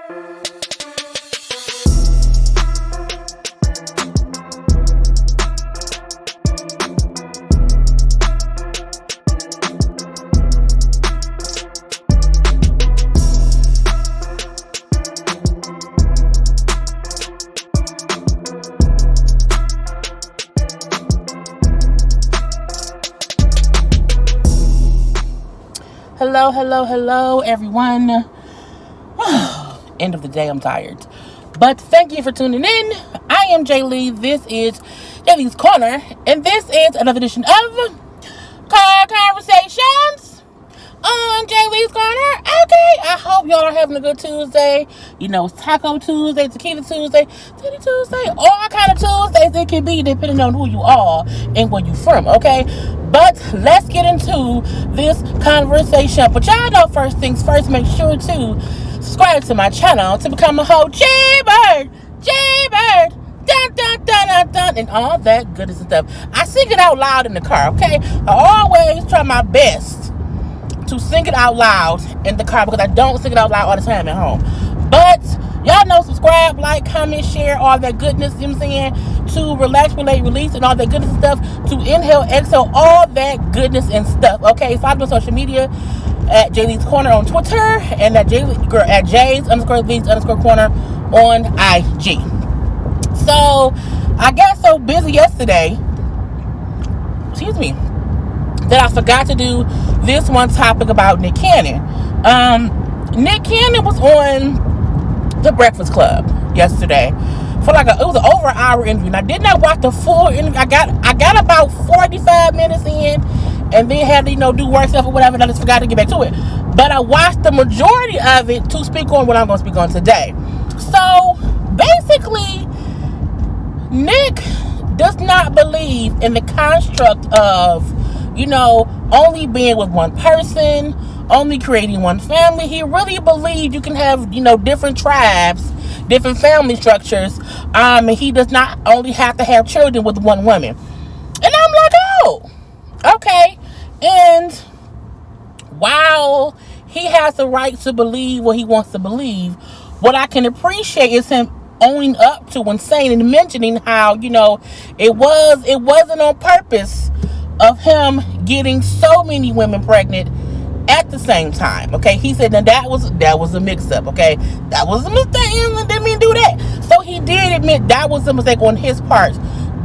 Hello, everyone. End of the day, I'm tired. But thank you for tuning in. I am Jaylee. This is JLeesCorner. And this is another edition of Car Conversations on JLeesCorner. Okay, I hope y'all are having a good Tuesday. You know, Taco Tuesday, Tequila Tuesday, Titty Tuesday, all kind of Tuesdays it can be depending on who you are and where you from, okay? But let's get into this conversation. But y'all know, first things first, make sure to subscribe to my channel to become a whole JayBird, dun dun dun dun dun, and all that goodness and stuff. I sing it out loud in the car, okay? I always try my best to sing it out loud in the car because I don't sing it out loud all the time at home. But y'all know, subscribe, like, comment, share, all that goodness, you know what I'm saying? To relax, relate, release, and all that goodness and stuff. To inhale, exhale, all that goodness and stuff. Okay, follow me on social media at JLeesCorner on Twitter and at Jays_Lees_Corner on IG. So, I got so busy yesterday, that I forgot to do this one topic about Nick Cannon. Nick Cannon was on The Breakfast Club yesterday for it was an over an hour interview. And I did not watch the full interview. I got about 45 minutes in, and then had to do work stuff or whatever, and I just forgot to get back to it. But I watched the majority of it to speak on what I'm going to speak on today. So basically, Nick does not believe in the construct of only being with one person, only creating one family. He really believes you can have, different tribes, different family structures, and he does not only have to have children with one woman. And I'm like, oh, okay. And while he has the right to believe what he wants to believe, what I can appreciate is him owning up to and saying and mentioning how, it wasn't on purpose of him getting so many women pregnant at the same time. Okay, he said that was a mix-up. Okay, that was a mistake. Didn't mean to do that. So he did admit that was a mistake on his part,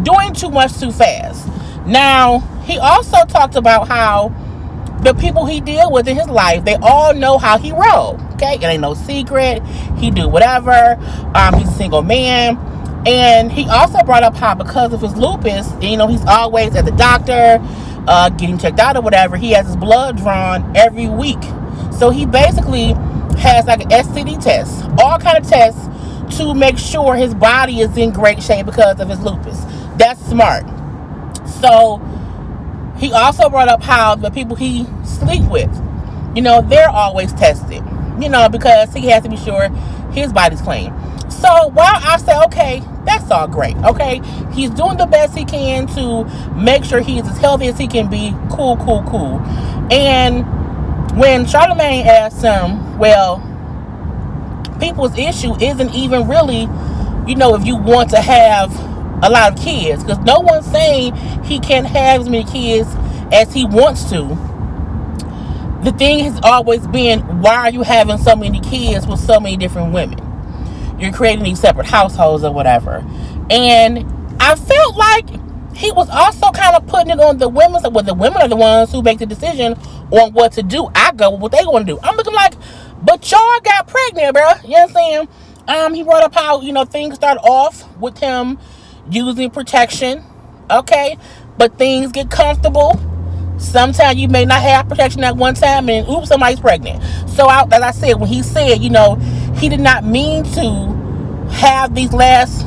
doing too much too fast. Now, he also talked about how the people he deal with in his life, they all know how he roll. Okay, it ain't no secret. He do whatever. He's a single man. And he also brought up how because of his lupus, he's always at the doctor, getting checked out or whatever. He has his blood drawn every week. So he basically has like an STD test, all kind of tests to make sure his body is in great shape because of his lupus. That's smart. So he also brought up how the people he sleep with, they're always tested, because he has to be sure his body's clean. So while I say, okay, that's all great, okay? He's doing the best he can to make sure he's as healthy as he can be. Cool. And when Charlamagne asked him, well, people's issue isn't even really, if you want to have a lot of kids. Because no one's saying he can't have as many kids as he wants to. The thing has always been, why are you having so many kids with so many different women? You're creating these separate households or whatever. And I felt like he was also kind of putting it on the women. Well, the women are the ones who make the decision on what to do. I go with what they want to do. I'm looking like, but y'all got pregnant, bro. You know what I'm saying? He brought up how, things start off with him using protection. Okay. But things get comfortable. Sometimes you may not have protection at one time and oops, somebody's pregnant. So as I said, when he said, he did not mean to have these last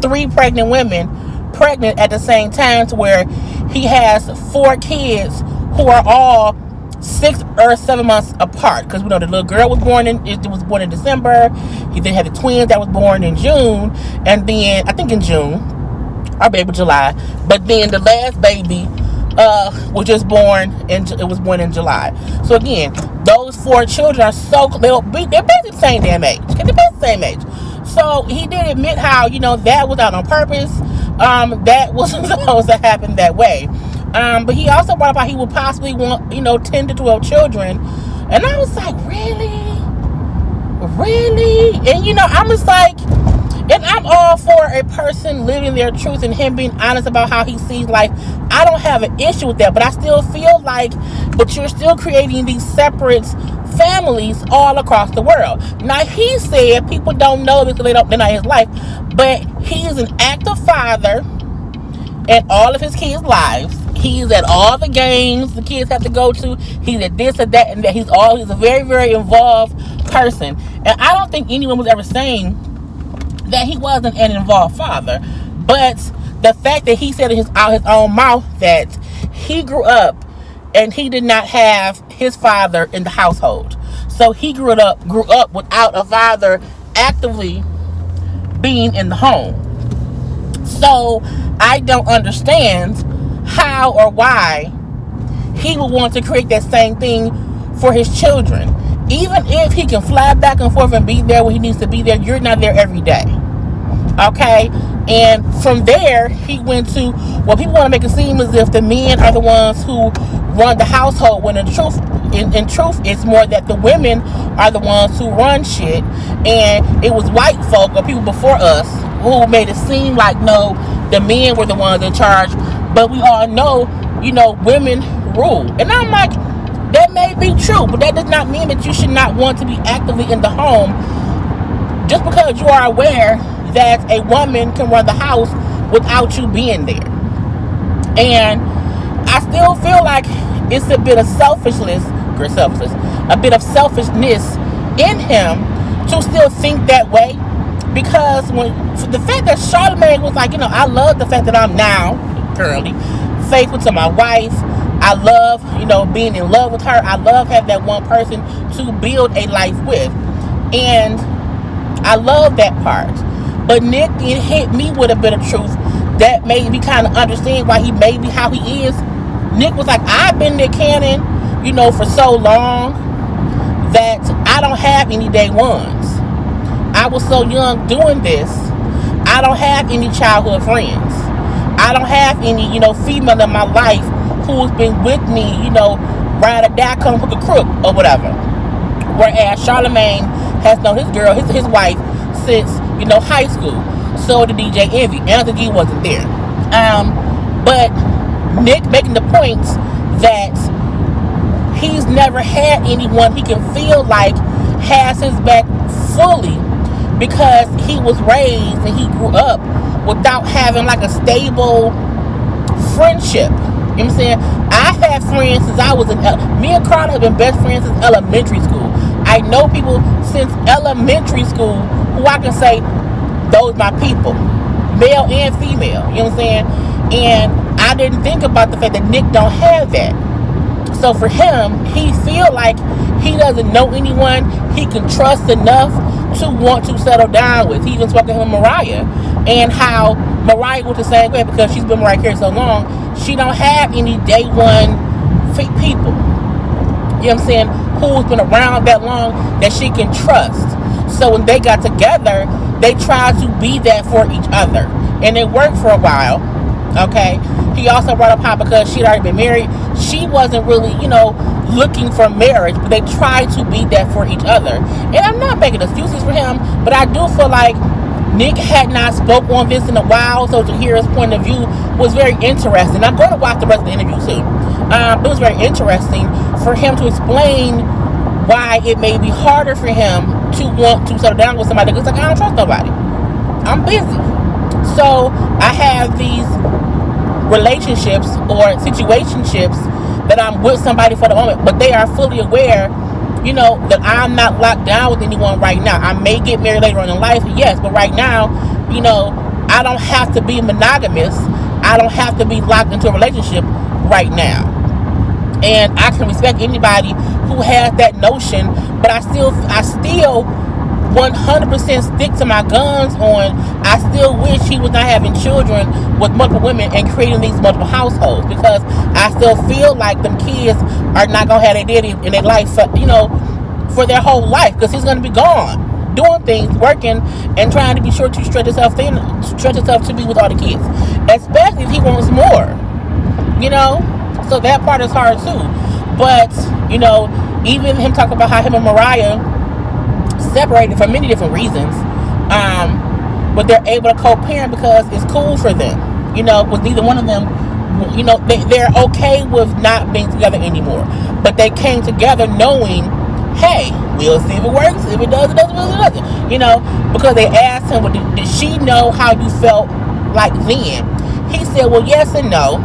3 pregnant women pregnant at the same time, to where he has 4 kids who are all 6 or 7 months apart. Because the little girl was born in December. He then had the twins that was born in June, and then I think in June, our baby July. But then the last baby was just born, and it was born in July. So again, those 4 children are they're basically the same damn age. They're basically the same age. So he did admit how, that was not on purpose. That wasn't supposed to happen that way. But he also brought up how he would possibly want, 10 to 12 children. And I was like, really? And, I'm just like, and I'm all for a person living their truth and him being honest about how he sees life. I don't have an issue with that, but I still feel like, but you're still creating these separate families all across the world. Now, he said people don't know this because they're not his life, but he is an active father in all of his kids' lives. He's at all the games the kids have to go to. He's at this and that and that. He's a very, very involved person. And I don't think anyone was ever saying that he wasn't an involved father. But the fact that he said out his own mouth that he grew up and he did not have his father in the household. So he grew up without a father actively being in the home. So I don't understand how or why he would want to create that same thing for his children. Even if he can fly back and forth and be there when he needs to be there, you're not there every day. Okay? And from there, he went to, people want to make it seem as if the men are the ones who run the household, when in truth, it's more that the women are the ones who run shit. And it was white folk or people before us who made it seem like, no, the men were the ones in charge. But we all know, women rule. And I'm like, that may be true, but that does not mean that you should not want to be actively in the home just because you are aware that a woman can run the house without you being there. And I still feel like it's a bit of selfishness in him to still think that way. Because the fact that Charlamagne was like, I love the fact that I'm now currently faithful to my wife. I love, being in love with her. I love having that one person to build a life with. And I love that part. But Nick hit me with a bit of truth that made me kind of understand why he may be how he is. Nick was like, I've been Nick Cannon, for so long that I don't have any day ones. I was so young doing this. I don't have any childhood friends. I don't have any, female in my life who's been with me, ride or die, come hook a crook or whatever. Whereas Charlamagne has known his wife since, high school. So did DJ Envy. Anthony G wasn't there. But Nick making the point that he's never had anyone he can feel like has his back fully, because he was raised and he grew up without having like a stable friendship. You know what I'm saying? I had friends since I was me and Karla have been best friends since elementary school. I know people since elementary school who I can say, those my people. Male and female. You know what I'm saying? And I didn't think about the fact that Nick don't have that. So for him, he feel like he doesn't know anyone he can trust enough to want to settle down with. He even spoke to him Mariah, and how Mariah was the same way, because she's been Mariah Carey so long. She don't have any day one people, you know what I'm saying, who's been around that long that she can trust. So when they got together, they tried to be that for each other, and it worked for a while. Okay, he also brought up how, because she'd already been married, she wasn't really, looking for marriage, but they tried to be that for each other. And I'm not making excuses for him, but I do feel like Nick had not spoke on this in a while, so to hear his point of view was very interesting. I'm going to watch the rest of the interview too. It was very interesting for him to explain why it may be harder for him to want to settle down with somebody, because like, I don't trust nobody. I'm busy. So I have these relationships or situationships that I'm with somebody for the moment, but they are fully aware, that I'm not locked down with anyone right now. I may get married later on in life, yes, but right now, I don't have to be monogamous. I don't have to be locked into a relationship right now. And I can respect anybody who has that notion, but I still 100% stick to my guns on, I still wish he was not having children with multiple women and creating these multiple households, because I still feel like them kids are not going to have their daddy in their life, for their whole life, because he's going to be gone doing things, working, and trying to be sure to stretch himself to be with all the kids, especially if he wants more, so that part is hard too. But even him talking about how him and Mariah separated for many different reasons, but they're able to co-parent because it's cool for them, with neither one of them, they're okay with not being together anymore, but they came together knowing, hey, we'll see if it works. If it does, it doesn't. Because they asked him, well, did she know how you felt like then? He said, well, yes and no,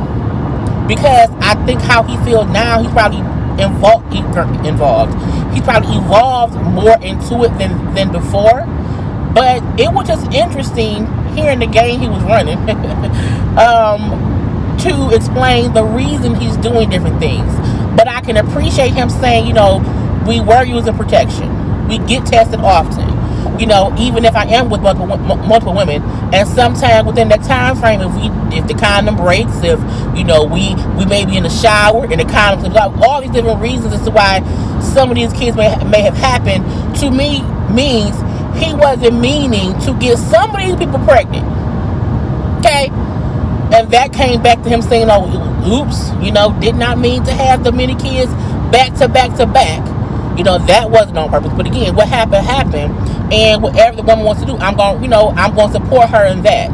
because I think how he feels now, he's probably involved. He's probably evolved more into it than before. But it was just interesting hearing the game he was running to explain the reason he's doing different things. But I can appreciate him saying, we were using protection. We get tested often. Even if I am with multiple women, and sometimes within that time frame, if the condom breaks, if we may be in the shower and the condom comes out, all these different reasons as to why some of these kids may have happened, to me means he wasn't meaning to get some of these people pregnant. Okay? And that came back to him saying, oops, did not mean to have the many kids back to back to back. That wasn't on purpose. But again, what happened. And whatever the woman wants to do, I'm going to support her in that.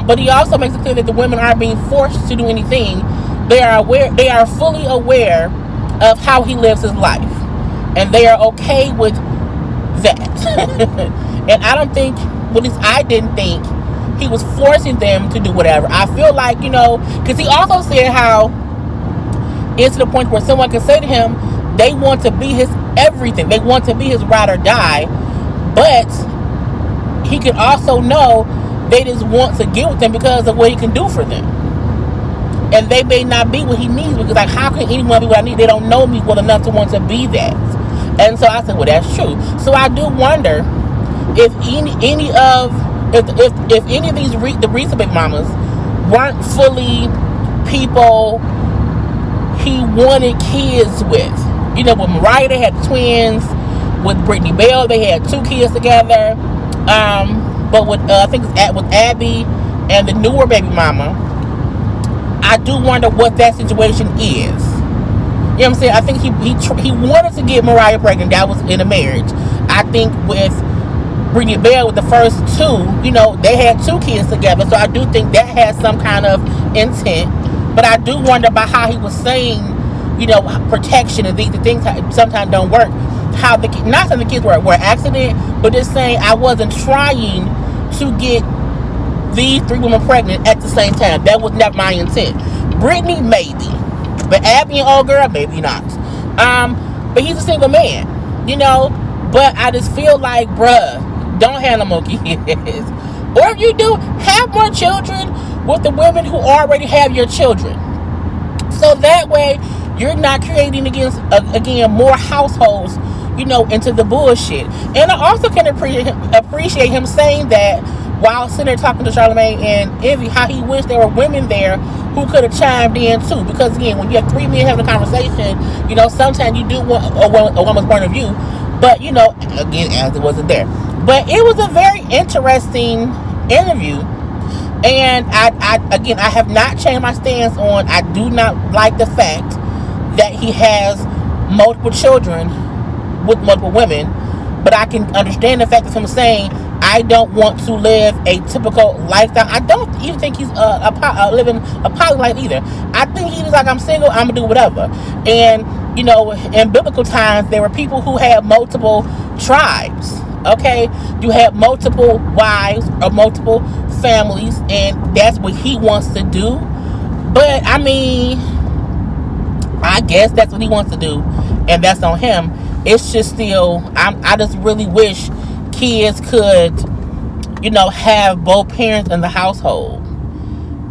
But he also makes it clear that the women aren't being forced to do anything. They are fully aware of how he lives his life. And they are okay with that. And I don't think, well, at least I didn't think he was forcing them to do whatever. I feel like, because he also said how it's to the point where someone can say to him, they want to be his everything. They want to be his ride or die. But he can also know they just want to get with him because of what he can do for them. And they may not be what he needs, because how can anyone be what I need? They don't know me well enough to want to be that. And so I said, well, that's true. So I do wonder if any of these the recent baby mamas weren't fully people he wanted kids with. With Mariah, they had twins. With Brittany Bell, they had 2 kids together. But with I think it's with Abby and the newer baby mama, I do wonder what that situation is. You know what I'm saying? I think he wanted to get Mariah pregnant. That was in a marriage. I think with Brittany Bell, with the first 2, they had 2 kids together. So I do think that has some kind of intent. But I do wonder about how he was saying, protection and these things sometimes don't work. How not saying the kids were accident, but just saying I wasn't trying to get these 3 women pregnant at the same time. That was never my intent. Brittany, maybe. But Abby and old girl, maybe not. But he's a single man, But I just feel like, bruh, don't have no more kids. Or if you do, have more children with the women who already have your children. So that way, you're not creating again more households, into the bullshit. And I also can appreciate him saying that while sitting there talking to Charlamagne and Envy, how he wished there were women there who could have chimed in too. Because again, when you have 3 men having a conversation, sometimes you do want a woman's point of view. But again, as it wasn't there. But it was a very interesting interview. And I have not changed my stance on, I do not like the fact that he has multiple children with multiple women, but I can understand the fact of him saying, I don't want to live a typical lifestyle. I don't even think he's living a poly life either. I think he's like, I'm single, I'm gonna do whatever. And in biblical times, there were people who had multiple tribes. Okay, you have multiple wives or multiple families, and that's what he wants to do. But I mean, I guess that's what he wants to do, and that's on him. It's just still, I just really wish kids could, have both parents in the household.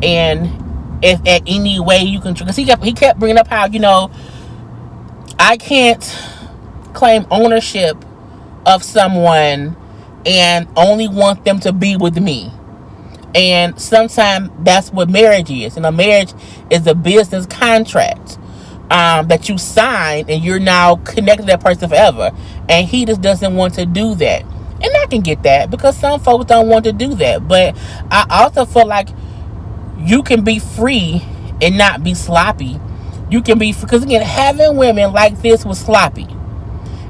And if at any way you can, because he kept bringing up how, I can't claim ownership of someone and only want them to be with me. And sometimes that's what marriage is. Marriage is a business contract that you sign, and you're now connected to that person forever. And he just doesn't want to do that. And I can get that, because some folks don't want to do that. But I also feel like you can be free and not be sloppy. You can be, because again, having women like this was sloppy.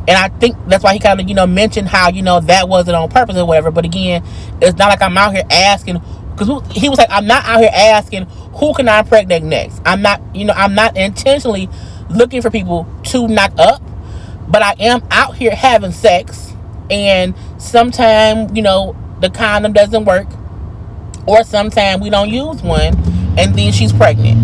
And I think that's why he kind of, mentioned how, that wasn't on purpose or whatever. But again, it's not like I'm out here asking, because he was like, I'm not out here asking who can I impregnate next. I'm not intentionally looking for people to knock up, but I am out here having sex. And sometimes, the condom doesn't work, or sometimes we don't use one, and then she's pregnant,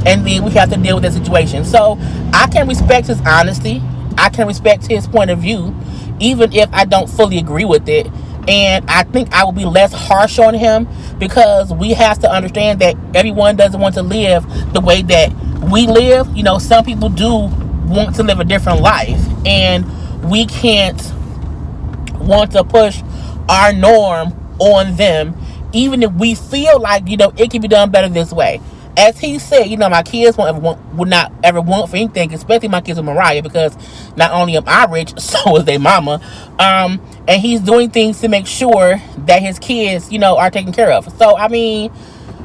and then we have to deal with that situation. So I can respect his honesty. I can respect his point of view, even if I don't fully agree with it. And I think I will be less harsh on him, because we have to understand that everyone doesn't want to live the way that we live. Some people do want to live a different life, and we can't want to push our norm on them, even if we feel like, it can be done better this way. As he said, my kids would not ever want for anything, especially my kids with Mariah, because not only am I rich, so is their mama. And he's doing things to make sure that his kids, are taken care of. So,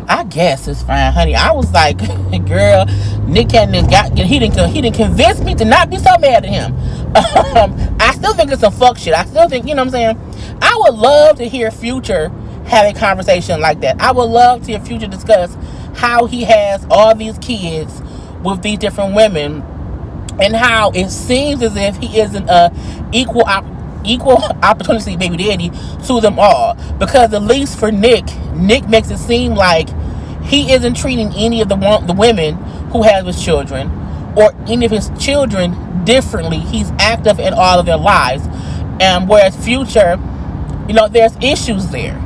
I guess it's fine, honey. I was like, girl, Nick Cannon he didn't convince me to not be so mad at him. I still think it's some fuck shit. I still think, what I'm saying? I would love to hear Future have a conversation like that. I would love to hear Future discuss how he has all these kids with these different women, and how it seems as if he isn't a equal opportunity baby daddy to them all. Because at least for Nick makes it seem like he isn't treating any of the women who have his children, or any of his children, differently. He's active in all of their lives. And whereas Future, there's issues there.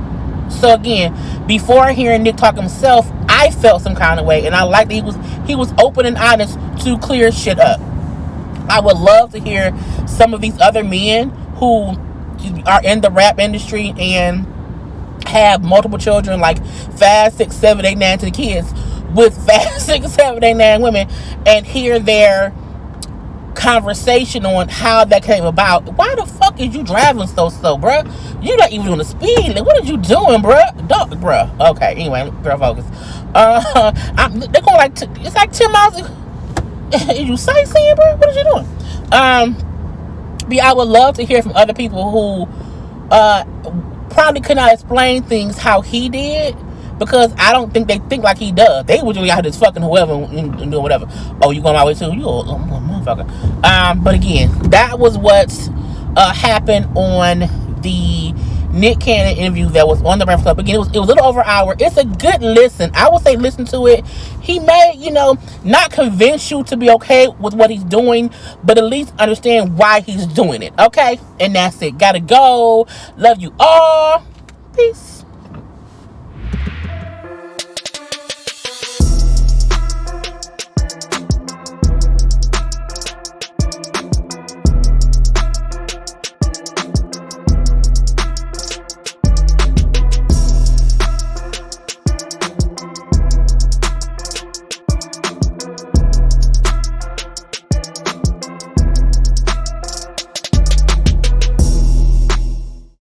So again, before hearing Nick talk himself, I felt some kind of way, and I like that he was open and honest to clear shit up. I would love to hear some of these other men who are in the rap industry and have multiple children, like 5, 6, 7, 8, 9 to the kids, with 5, 6, 7, 8, 9 women, and hear their conversation on how that came about. Why the fuck is you driving so slow, bruh? You're not even on the speed limit. What are you doing, bruh? Bruh. Okay, anyway, girl, focus. They're going it's like 10 miles. Are you sightseeing, bruh? What are you doing? But I would love to hear from other people who probably could not explain things how he did, because I don't think they think like he does. They would just out here just fucking whoever and doing whatever. Oh, you going my way too? You a motherfucker. But again, that was what happened on the Nick Cannon interview that was on the Breakfast Club. Again, it was a little over an hour. It's a good listen. I would say listen to it. He may, not convince you to be okay with what he's doing, but at least understand why he's doing it. Okay? And that's it. Gotta go. Love you all. Peace.